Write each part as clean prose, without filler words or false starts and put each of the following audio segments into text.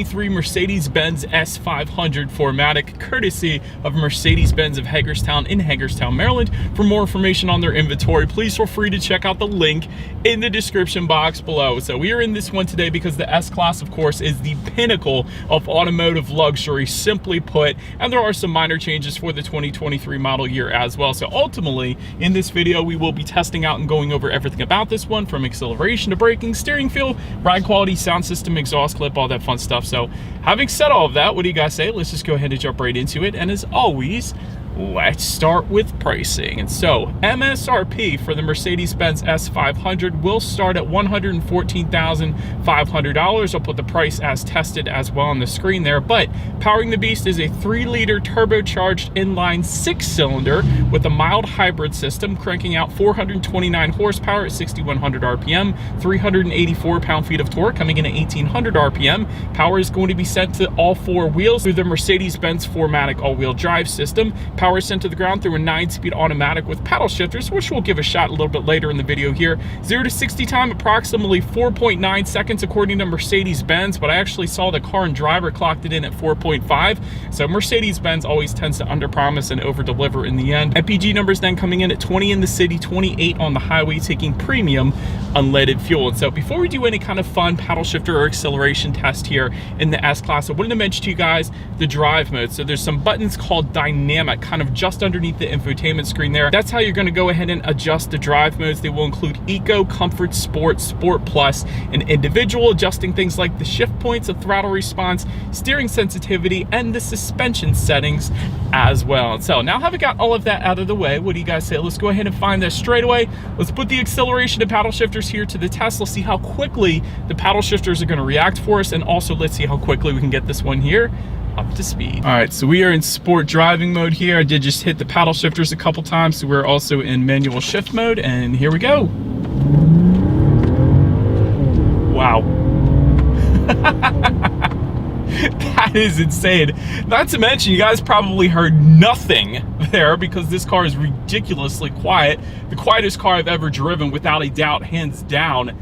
2023 Mercedes-Benz S500 4MATIC, courtesy of Mercedes-Benz of Hagerstown in Hagerstown, Maryland. For more information on their inventory, please feel free to check out the link in the description box below. So we are in this one today because the S-Class, of course, is the pinnacle of automotive luxury, simply put, and there are some minor changes for the 2023 model year as well. So ultimately, in this video, we will be testing out and going over everything about this one, from acceleration to braking, steering feel, ride quality, sound system, exhaust clip, all that fun stuff. So having said all of that, what do you guys say? Let's just go ahead and jump right into it. And as always, let's start with pricing. And so MSRP for the Mercedes-Benz S500 will start at $114,500. I'll put the price as tested as well on the screen there. But powering the beast is a 3-liter turbocharged inline 6-cylinder with a mild hybrid system, cranking out 429 horsepower at 6,100 RPM, 384 pound-feet of torque, coming in at 1,800 RPM. Power is going to be sent to all 4 wheels through the Mercedes-Benz 4MATIC all-wheel drive system. Power is sent to the ground through a 9-speed automatic with paddle shifters, which we'll give a shot a little bit later in the video here. 0 to 60 time, approximately 4.9 seconds according to Mercedes-Benz, but I actually saw the car and driver clocked it in at 4.5. So Mercedes-Benz always tends to underpromise and overdeliver in the end. MPG numbers then coming in at 20 in the city, 28 on the highway, taking premium unleaded fuel. And so before we do any kind of fun paddle shifter or acceleration test here in the S-Class, I wanted to mention to you guys the drive mode. So there's some buttons called dynamic, kind of just underneath the infotainment screen there. That's how you're going to go ahead and adjust the drive modes. They will include Eco, Comfort, Sport, Sport Plus, and Individual, adjusting things like the shift points, the throttle response, steering sensitivity, and the suspension settings as well. So now having got all of that out of the way, what do you guys say? Let's go ahead and find this straight away. Let's put the acceleration and paddle shifters here to the test. Let's see how quickly the paddle shifters are going to react for us, and also let's see how quickly we can get this one here up to speed. All right, so we are in sport driving mode here. I did just hit the paddle shifters a couple times, so we're also in manual shift mode, and here we go. Wow. That is insane. Not to mention, you guys probably heard nothing there because this car is ridiculously quiet. The quietest car I've ever driven, without a doubt, hands down.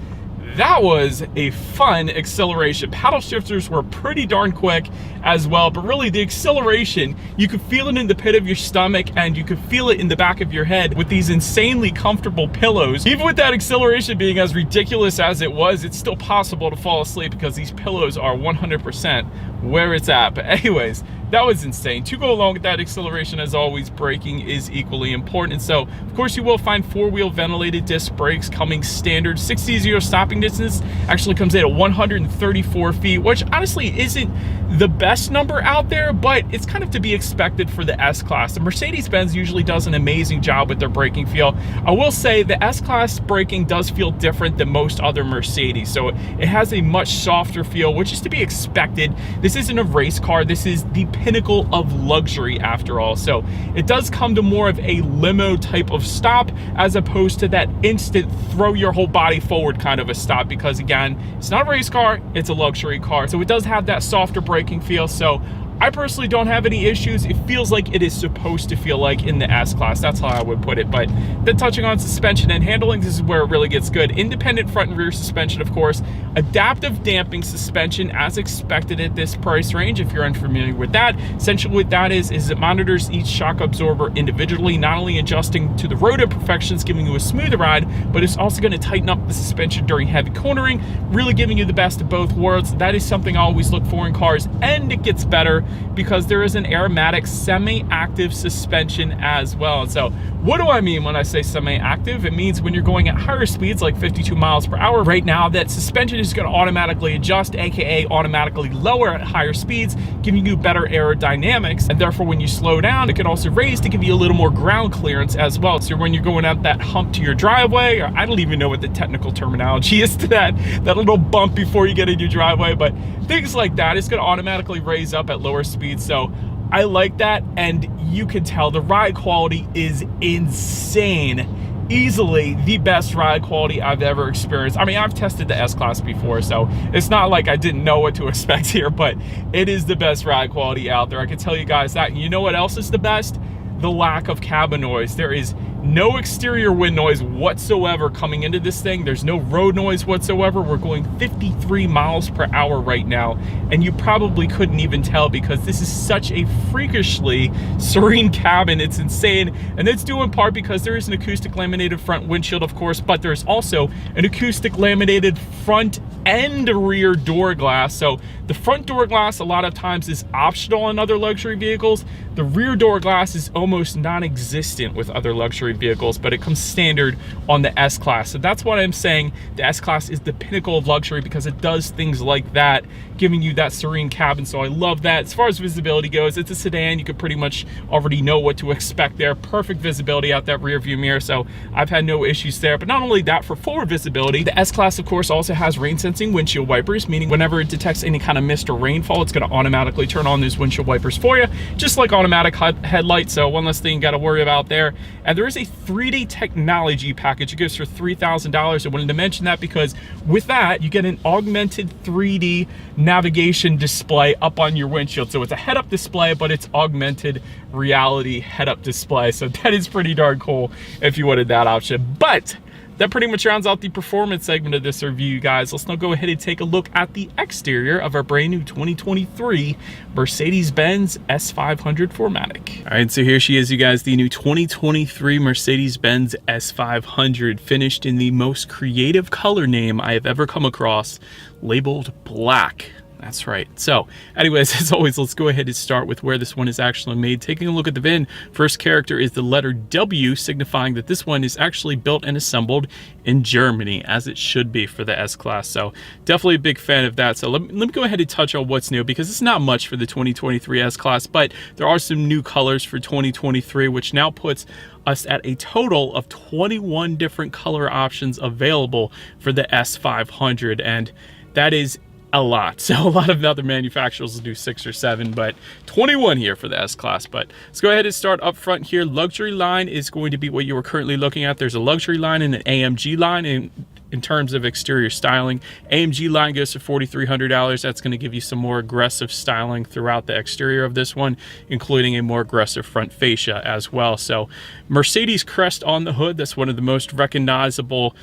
That was a fun acceleration. Paddle shifters were pretty darn quick as well, but really the acceleration, you could feel it in the pit of your stomach and you could feel it in the back of your head with these insanely comfortable pillows. Even with that acceleration being as ridiculous as it was, it's still possible to fall asleep because these pillows are 100% where it's at. But anyways, that was insane. To go along with that acceleration, as always, braking is equally important. And so, of course, you will find 4-wheel ventilated disc brakes coming standard. 60-0 stopping distance actually comes in at 134 feet, which honestly isn't the best number out there, but it's kind of to be expected for the S-Class. The Mercedes-Benz usually does an amazing job with their braking feel. I will say the S-Class braking does feel different than most other Mercedes. So it has a much softer feel, which is to be expected. This isn't a race car. This is the pinnacle of luxury after all. So it does come to more of a limo type of stop as opposed to that instant throw your whole body forward kind of a stop, because again, it's not a race car, it's a luxury car. So it does have that softer braking feel. So I personally don't have any issues. It feels like it is supposed to feel like in the S-Class. That's how I would put it. But then touching on suspension and handling, this is where it really gets good. Independent front and rear suspension, of course. Adaptive damping suspension as expected at this price range, if you're unfamiliar with that. Essentially what that is it monitors each shock absorber individually, not only adjusting to the road imperfections, giving you a smoother ride, but it's also going to tighten up the suspension during heavy cornering, really giving you the best of both worlds. That is something I always look for in cars, and it gets better because there is an aromatic semi-active suspension as well. And so what do I mean when I say semi-active? It means when you're going at higher speeds like 52 miles per hour right now, that suspension is going to automatically adjust, aka automatically lower at higher speeds, giving you better aerodynamics. And therefore when you slow down, it can also raise to give you a little more ground clearance as well. So when you're going out that hump to your driveway, or I don't even know what the technical terminology is to that little bump before you get in your driveway, but things like that, it's going to automatically raise up at lower speeds. So I like that, and you can tell the ride quality is insane. Easily the best ride quality I've ever experienced. I mean, I've tested the S-Class before, so it's not like I didn't know what to expect here, but it is the best ride quality out there. I can tell you guys that. And you know what else is the best? The lack of cabin noise. There is No exterior wind noise whatsoever coming into this thing. There's no road noise whatsoever. We're going 53 miles per hour right now, and you probably couldn't even tell because this is such a freakishly serene cabin. It's insane, and it's due in part because there is an acoustic laminated front windshield, of course, but there's also an acoustic laminated front and rear door glass. So the front door glass a lot of times is optional in other luxury vehicles. The rear door glass is almost non-existent with other luxury vehicles, but it comes standard on the S-Class. So that's what I'm saying. The S-Class is the pinnacle of luxury because it does things like that, giving you that serene cabin. So I love that. As far as visibility goes, it's a sedan. You could pretty much already know what to expect there. Perfect visibility out that rear view mirror. So I've had no issues there. But not only that, for forward visibility, the S-Class, of course, also has rain sensing windshield wipers, meaning whenever it detects any kind of mist or rainfall, it's going to automatically turn on those windshield wipers for you, just like automatic headlights. So one less thing you got to worry about there. And there is a 3D technology package. It goes for $3,000. I wanted to mention that because with that, you get an augmented 3D navigation display up on your windshield. So it's a head-up display, but it's augmented reality head-up display. So that is pretty darn cool if you wanted that option. But that pretty much rounds out the performance segment of this review, guys. Let's now go ahead and take a look at the exterior of our brand new 2023 Mercedes-Benz S500 4MATIC. All right, so here she is, you guys, the new 2023 Mercedes-Benz S500, finished in the most creative color name I have ever come across, labeled black. That's right. So anyways, as always, let's go ahead and start with where this one is actually made. Taking a look at the VIN, first character is the letter W, signifying that this one is actually built and assembled in Germany, as it should be for the S-Class. So definitely a big fan of that. So let me go ahead and touch on what's new, because it's not much for the 2023 S-Class, but there are some new colors for 2023, which now puts us at a total of 21 different color options available for the S500, and that is a lot. So a lot of other manufacturers will do 6 or 7, but 21 here for the S-Class. But let's go ahead and start up front here. Luxury line is going to be what you are currently looking at. There's a luxury line and an AMG line in terms of exterior styling. AMG line goes to $4,300. That's going to give you some more aggressive styling throughout the exterior of this one, including a more aggressive front fascia as well. So Mercedes crest on the hood, that's one of the most recognizable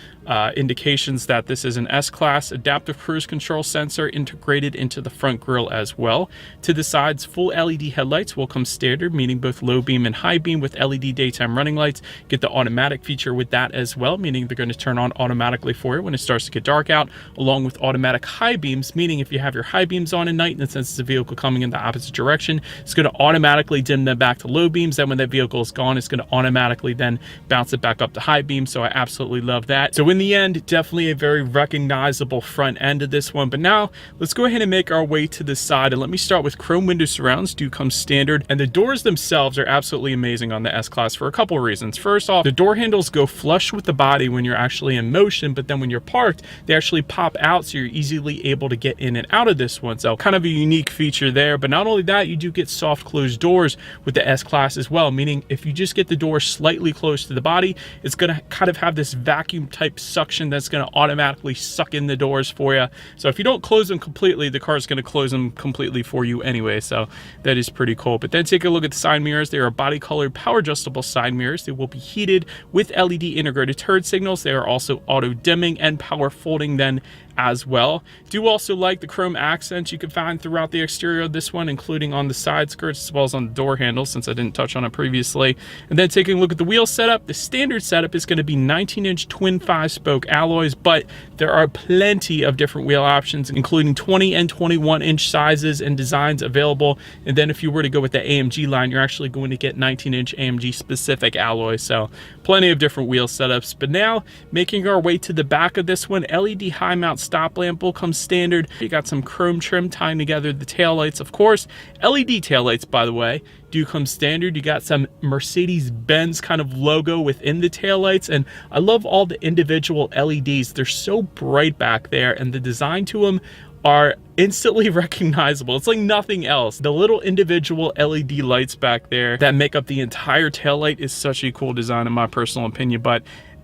indications that this is an S-Class. Adaptive cruise control sensor integrated into the front grille as well. To the sides, full LED headlights will come standard, meaning both low beam and high beam with LED daytime running lights. Get the automatic feature with that as well, meaning they're going to turn on automatically for you when it starts to get dark out, along with automatic high beams, meaning if you have your high beams on at night and it senses the vehicle coming in the opposite direction, it's going to automatically dim them back to low beams. Then when that vehicle is gone, it's going to automatically then bounce it back up to high beams. So I absolutely love that. So in the end, definitely a very recognizable front end of this one. But now let's go ahead and make our way to the side, and let me start with chrome window surrounds. Do come standard, and the doors themselves are absolutely amazing on the S-Class for a couple of reasons. First off, the door handles go flush with the body when you're actually in motion, but then when you're parked, they actually pop out, so you're easily able to get in and out of this one. So kind of a unique feature there. But not only that, you do get soft closed doors with the S-Class as well, meaning if you just get the door slightly close to the body, it's going to kind of have this vacuum type suction that's going to automatically suck in the doors for you. So if you don't close them completely, the car is going to close them completely for you anyway. So that is pretty cool. But then take a look at the side mirrors. They are body colored power adjustable side mirrors. They will be heated with LED integrated turn signals. They are also auto dimming and power folding then as well. Do also like the chrome accents you can find throughout the exterior of this one, including on the side skirts as well as on the door handles, since I didn't touch on it previously. And then taking a look at the wheel setup, the standard setup is going to be 19-inch twin 5-spoke alloys, but there are plenty of different wheel options, including 20 and 21-inch sizes and designs available. And then if you were to go with the AMG line, you're actually going to get 19-inch AMG specific alloys. So plenty of different wheel setups. But now making our way to the back of this one, LED high mount stop lamp will come standard. You got some chrome trim tying together the taillights, of course. LED taillights, by the way, do come standard. You got some Mercedes-Benz kind of logo within the taillights, and I love all the individual LEDs. They're so bright back there, and the design to them are instantly recognizable. It's like nothing else. The little individual LED lights back there that make up the entire taillight is such a cool design in my personal opinion. But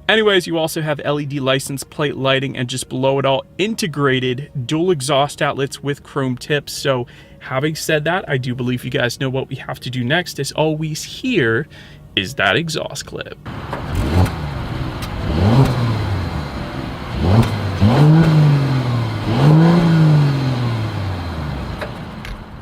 anyways, you also have LED license plate lighting, and just below it all, integrated dual exhaust outlets with chrome tips. So having said that, I do believe you guys know what we have to do next. As always, here is that exhaust clip.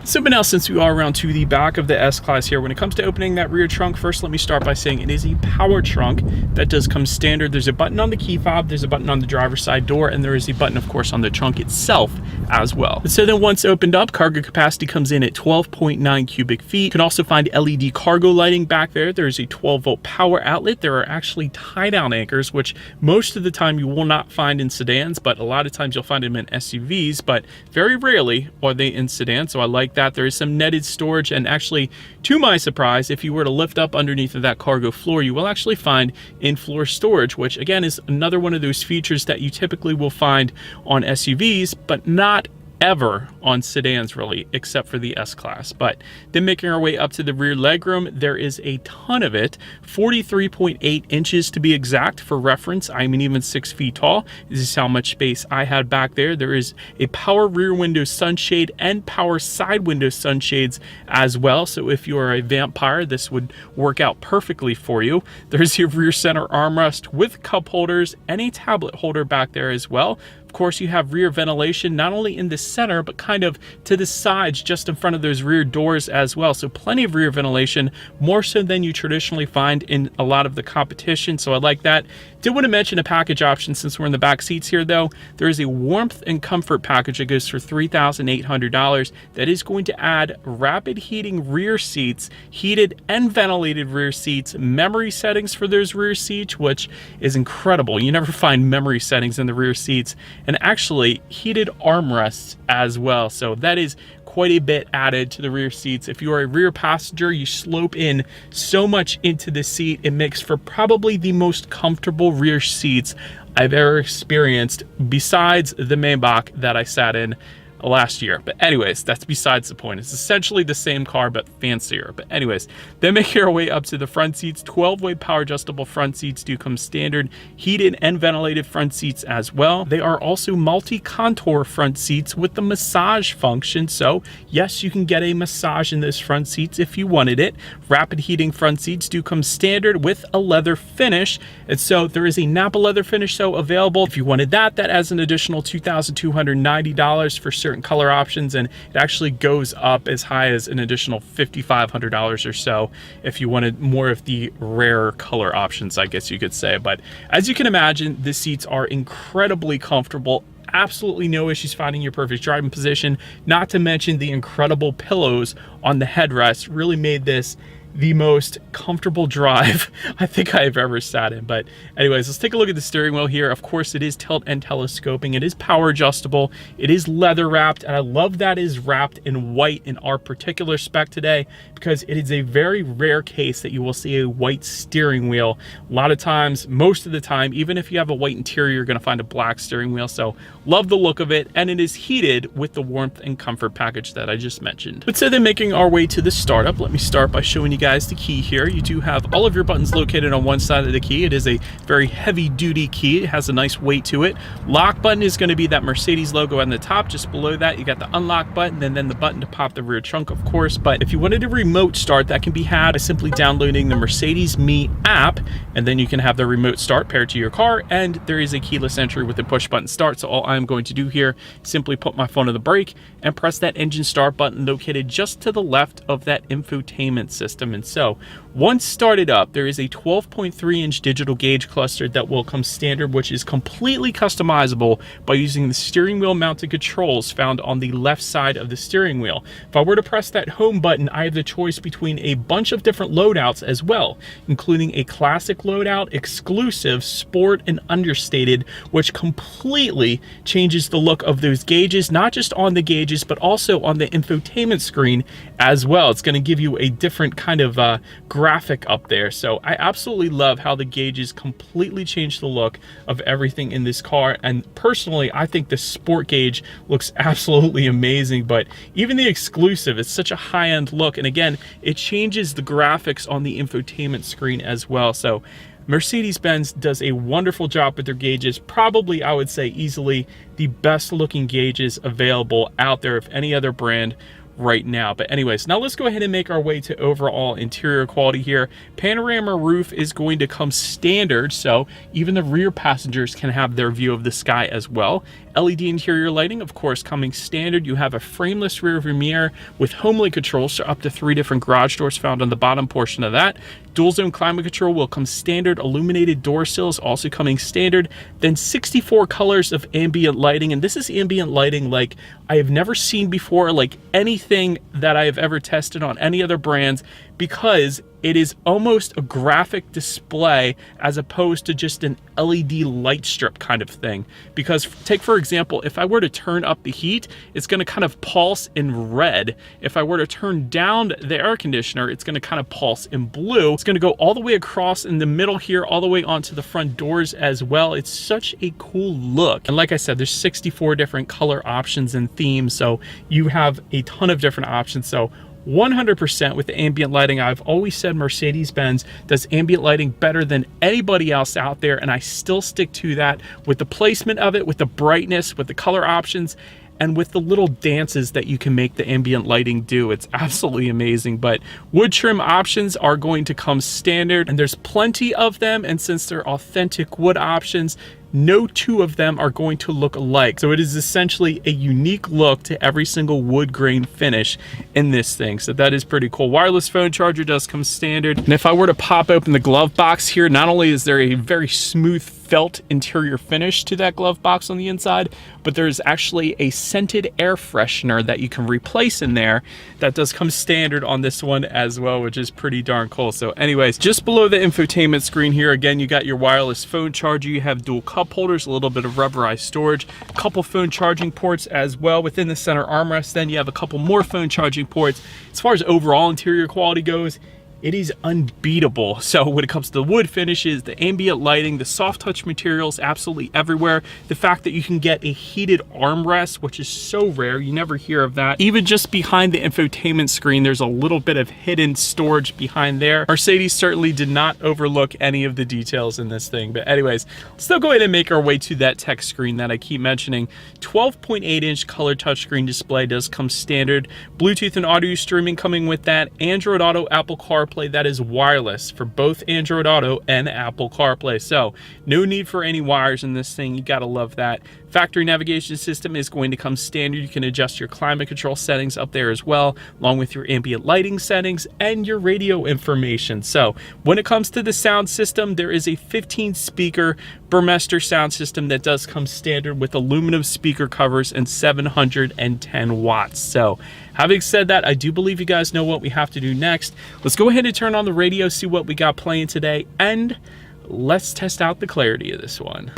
So, but now since we are around to the back of the S-Class here, when it comes to opening that rear trunk, first let me start by saying it is a power trunk that does come standard. There's a button on the key fob, there's a button on the driver's side door, and there is a button, of course, on the trunk itself as well. So then once opened up, cargo capacity comes in at 12.9 cubic feet. You can also find LED cargo lighting back there. There's a 12-volt power outlet. There are actually tie-down anchors, which most of the time you will not find in sedans, but a lot of times you'll find them in SUVs, but very rarely are they in sedans, so I like that. There is some netted storage, and actually, to my surprise, if you were to lift up underneath of that cargo floor, you will actually find in-floor storage, which again is another one of those features that you typically will find on SUVs, but not ever on sedans really, except for the S-Class. But then making our way up to the rear legroom, there is a ton of it, 43.8 inches to be exact. For reference, I'm even 6 feet tall. This is how much space I had back there. There is a power rear window sunshade and power side window sunshades as well. So if you are a vampire, this would work out perfectly for you. There's your rear center armrest with cup holders and a tablet holder back there as well. Of course, you have rear ventilation, not only in the center, but kind of to the sides, just in front of those rear doors as well. So plenty of rear ventilation, more so than you traditionally find in a lot of the competition. So I like that. Did want to mention a package option since we're in the back seats here though. There is a warmth and comfort package that goes for $3,800. That is going to add rapid heating rear seats, heated and ventilated rear seats, memory settings for those rear seats, which is incredible. You never find memory settings in the rear seats, and actually heated armrests as well. So that is quite a bit added to the rear seats. If you are a rear passenger, you slope in so much into the seat. It makes for probably the most comfortable rear seats I've ever experienced, besides the Maybach that I sat in last year. But anyways, that's besides the point. It's essentially the same car, but fancier. But anyways, then make your way up to the front seats. 12-way power adjustable front seats do come standard, heated and ventilated front seats as well. They are also multi-contour front seats with the massage function. So yes, you can get a massage in those front seats if you wanted it. Rapid heating front seats do come standard with a leather finish. And so there is a Napa leather finish so available. If you wanted that, that adds an additional $2,290 for certain color options, and it actually goes up as high as an additional $5,500 or so if you wanted more of the rare color options, I guess you could say. But as you can imagine, the seats are incredibly comfortable. Absolutely no issues finding your perfect driving position, not to mention the incredible pillows on the headrest really made this the most comfortable drive I think I've ever sat in. But anyways, let's take a look at the steering wheel here. Of course, it is tilt and telescoping. It is power adjustable. It is leather wrapped, and I love that it is wrapped in white in our particular spec today, because it is a very rare case that you will see a white steering wheel. A lot of times, most of the time, even if you have a white interior, you're going to find a black steering wheel. So love the look of it, and it is heated with the warmth and comfort package that I just mentioned. But so then making our way to the startup, let me start by showing you guys the key here. You do have all of your buttons located on one side of the key. It is a very heavy duty key. It has a nice weight to it. Lock button is going to be that Mercedes logo on the top. Just below that, you got the unlock button, and then the button to pop the rear trunk, of course. But if you wanted a remote start, that can be had by simply downloading the Mercedes Me app, and then you can have the remote start paired to your car, and there is a keyless entry with a push button start. So all I'm going to do here is simply put my phone on the brake and press that engine start button located just to the left of that infotainment system. And so once started up, there is a 12.3-inch digital gauge cluster that will come standard, which is completely customizable by using the steering wheel mounted controls found on the left side of the steering wheel. If I were to press that home button, I have the choice between a bunch of different loadouts as well, including a classic loadout, exclusive, sport, and understated, which completely changes the look of those gauges, not just on the gauges, but also on the infotainment screen as well. It's going to give you a different kind of graphic up there. So I absolutely love how the gauges completely change the look of everything in this car. And personally, I think the sport gauge looks absolutely amazing, but even the exclusive, it's such a high-end look. And again, it changes the graphics on the infotainment screen as well. So Mercedes-Benz does a wonderful job with their gauges. Probably, I would say, easily the best looking gauges available out there of any other brand right now. But anyways, now let's go ahead and make our way to overall interior quality here. Panorama roof is going to come standard, so even the rear passengers can have their view of the sky as well. LED interior lighting, of course, coming standard. You have a frameless rear view mirror with HomeLink controls, so up to 3 different garage doors found on the bottom portion of that. Dual zone climate control will come standard. Illuminated door sills also coming standard. Then 64 colors of ambient lighting, and this is ambient lighting like I have never seen before, like anything that I have ever tested on any other brands, because it is almost a graphic display as opposed to just an LED light strip kind of thing. Because take, for example, if I were to turn up the heat, it's going to kind of pulse in red. If I were to turn down the air conditioner, it's going to kind of pulse in blue. It's going to go all the way across in the middle here, all the way onto the front doors as well. It's such a cool look. And like I said, there's 64 different color options and themes, so you have a ton of different options. So 100% with the ambient lighting. I've always said Mercedes-Benz does ambient lighting better than anybody else out there, and I still stick to that with the placement of it, with the brightness, with the color options, and with the little dances that you can make the ambient lighting do. It's absolutely amazing. But wood trim options are going to come standard, and there's plenty of them, and since they're authentic wood options, no two of them are going to look alike. So it is essentially a unique look to every single wood grain finish in this thing. So that is pretty cool. Wireless phone charger does come standard. And if I were to pop open the glove box here, not only is there a very smooth felt interior finish to that glove box on the inside, but there's actually a scented air freshener that you can replace in there that does come standard on this one as well, which is pretty darn cool. So anyways, just below the infotainment screen here, again, you got your wireless phone charger, you have dual cup holders, a little bit of rubberized storage, a couple phone charging ports as well within the center armrest. Then you have a couple more phone charging ports. As far as overall interior quality goes, it is unbeatable. So when it comes to the wood finishes, the ambient lighting, the soft touch materials absolutely everywhere. The fact that you can get a heated armrest, which is so rare, you never hear of that. Even just behind the infotainment screen, there's a little bit of hidden storage behind there. Mercedes certainly did not overlook any of the details in this thing. But anyways, let's still go ahead and make our way to that tech screen that I keep mentioning. 12.8-inch color touchscreen display does come standard. Bluetooth and audio streaming coming with that. Android Auto, Apple CarPlay, that is wireless for both Android Auto and Apple CarPlay. So no need for any wires in this thing. You gotta love that. Factory navigation system is going to come standard. You can adjust your climate control settings up there as well, along with your ambient lighting settings and your radio information. So when it comes to the sound system, there is a 15 speaker Burmester sound system that does come standard with aluminum speaker covers and 710 watts. So having said that, I do believe you guys know what we have to do next. Let's go ahead and turn on the radio, see what we got playing today, and let's test out the clarity of this one.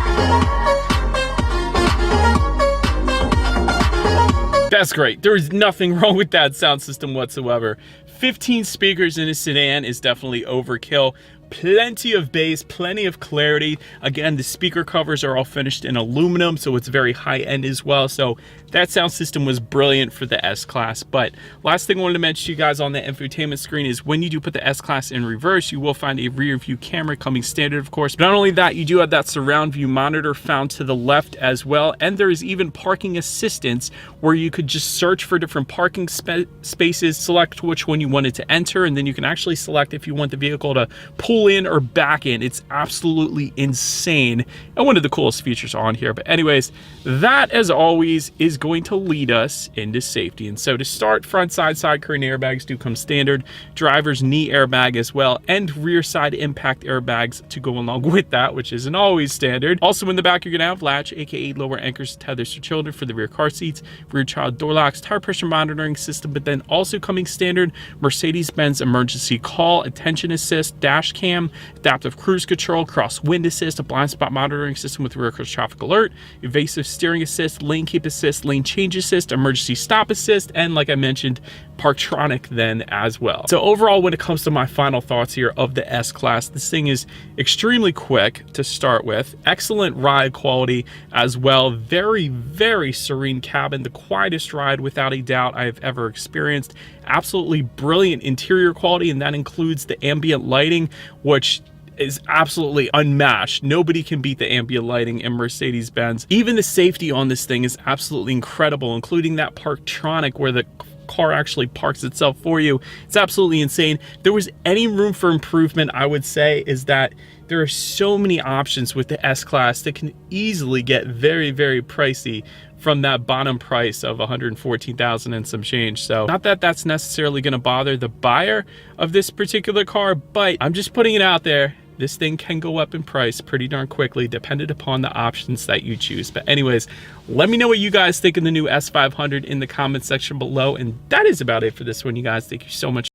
That's great. There is nothing wrong with that sound system whatsoever. 15 speakers in a sedan is definitely overkill. Plenty of bass, plenty of clarity. Again, the speaker covers are all finished in aluminum, so it's very high end as well. So that sound system was brilliant for the S-Class. But last thing I wanted to mention to you guys on the infotainment screen is when you do put the S-Class in reverse, you will find a rear view camera coming standard, of course. But not only that, you do have that surround view monitor found to the left as well. And there is even parking assistance where you could just search for different parking spaces, select which one you wanted to enter, and then you can actually select if you want the vehicle to pull in or back in. It's absolutely insane and one of the coolest features on here. But anyways, that as always is going to lead us into safety. And so to start, front side curtain airbags do come standard, driver's knee airbag as well, and rear side impact airbags to go along with that, which isn't always standard. Also in the back, you're gonna have latch, aka lower anchors, tethers for children for the rear car seats, rear child door locks, tire pressure monitoring system, but then also coming standard, Mercedes-Benz emergency call, attention assist, dash cam, adaptive cruise control, cross wind assist, a blind spot monitoring system with rear cross traffic alert, evasive steering assist, lane keep assist, lane change assist, emergency stop assist, and like I mentioned, Parktronic then as well. So overall, when it comes to my final thoughts here of the S-Class, this thing is extremely quick to start with, excellent ride quality as well, very, very serene cabin, the quietest ride without a doubt I have ever experienced, absolutely brilliant interior quality, and that includes the ambient lighting, which is absolutely unmatched. Nobody can beat the ambient lighting in Mercedes-Benz. Even the safety on this thing is absolutely incredible, including that Parktronic where the car actually parks itself for you. It's absolutely insane. If there was any room for improvement, I would say, is that there are so many options with the S-Class that can easily get very, very pricey from that bottom price of $114,000 and some change. So not that that's necessarily going to bother the buyer of this particular car, but I'm just putting it out there. This thing can go up in price pretty darn quickly, dependent upon the options that you choose. But anyways, let me know what you guys think of the new S500 in the comment section below. And that is about it for this one, you guys. Thank you so much